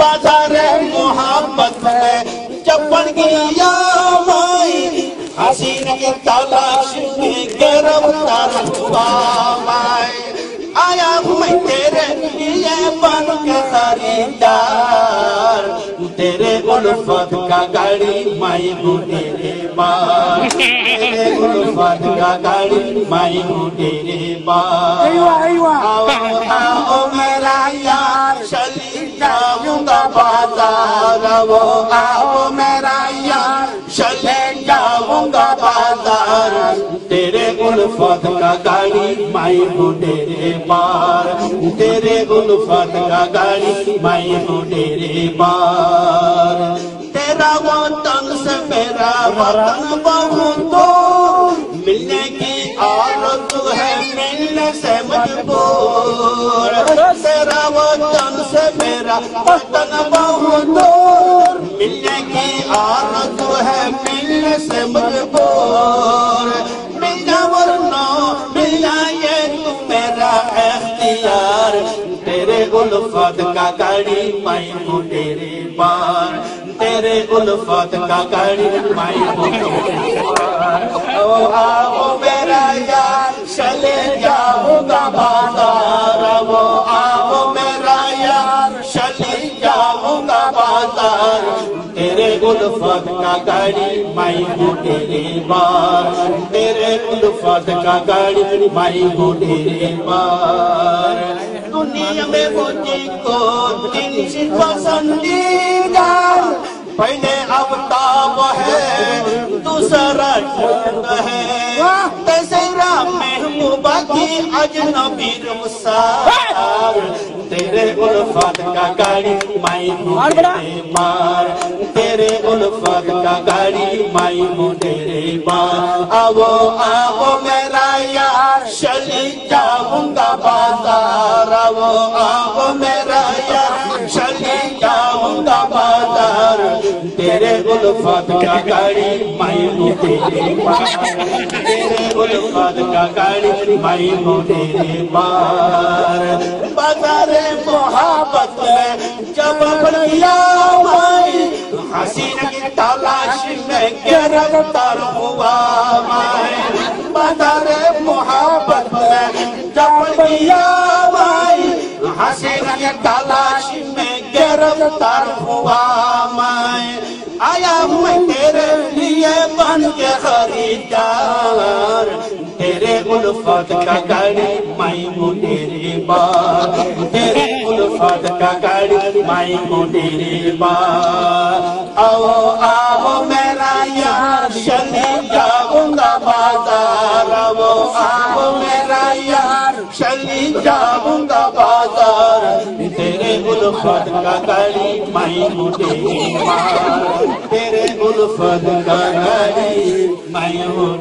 बाजारे मोहब्बत में जब बन गया मैं हसीन की तलाश में गिरफ्तार हुआ मैं आया मैं तेरे लिए बन के खरीदार तेरे उल्फत का गाड़ी मैं हूँ तेरे बार तेरे उल्फत का गाड़ी मैं हूँ तेरे बार आओ आओ मेरा यार चली जाऊंगा बाजार वो आओ मेरा यार चले जाऊंगा बाजार तेरे उल्फत का गाड़ी मैं हूँ तेरे बार तेरे उल्फत का गाड़ी मैं हूँ तेरे बार तेरा वतन से मेरा वतन बहुत दूर मिलने की आरज़ू है मिलने से मजबूर तेरा वतन से मेरा वतन बहुत दूर मिलने की आरज़ू है मिलने से मजबूर मिलना वरना मिलना ये तू मेरा इख्तियार तेरे उल्फत का गाड़ी मैं हूँ तेरे पार तेरे उल्फत का गाड़ी मैं हूँ तेरे पार ओ आओ मेरा यार चले जाऊंगा बाजार वो आओ मेरा यार चले जाऊंगा बाजार तेरे उल्फत का गाड़ी मैं हूँ तेरे बार तेरे उल्फत का गाड़ी मैं हूँ तेरे बार दुनिया में मुझको दिन से पसंदीदा पहले अवताब है दूसरा ठंड है तेरा महबूबा की अजनबी रुसार तेरे उल्फत का गाड़ी मैं हूँ तेरे बार तेरे उल्फत का गाड़ी मैं हूँ तेरे बार आओ आओ मेरा यार चली जाऊंगा बाजार आओ आओ मेरा यार चली जाऊंगा बाजार तेरे उल्फत का गाड़ी मैं हूँ तेरे बार तेरे उल्फत का गाड़ी मैं हूँ तेरे बार बाजारे मोहब्बत में जब बनिया मैं हसीन की तलाश में गिरफ्तार हुआ मैं बाजारे मोहब्बत में जब बनिया मैं हसीन की तलाश में गिरफ्तार हुआ मैं आया मैं तेरे लिए बन के खरीदार तेरे उल्फत का गाड़ी मैं हूँ तेरे बार तेरे उल्फत का गाड़ी मैं हूँ तेरे बार आओ आओ मेरा यार चले जाऊंगा बाजार आओ आओ मेरा यार चली जाऊंगा बाजार तेरे उल्फत का गाड़ी मैं हूँ तेरे बार तेरे उल्फत का गाड़ी मैं हूँ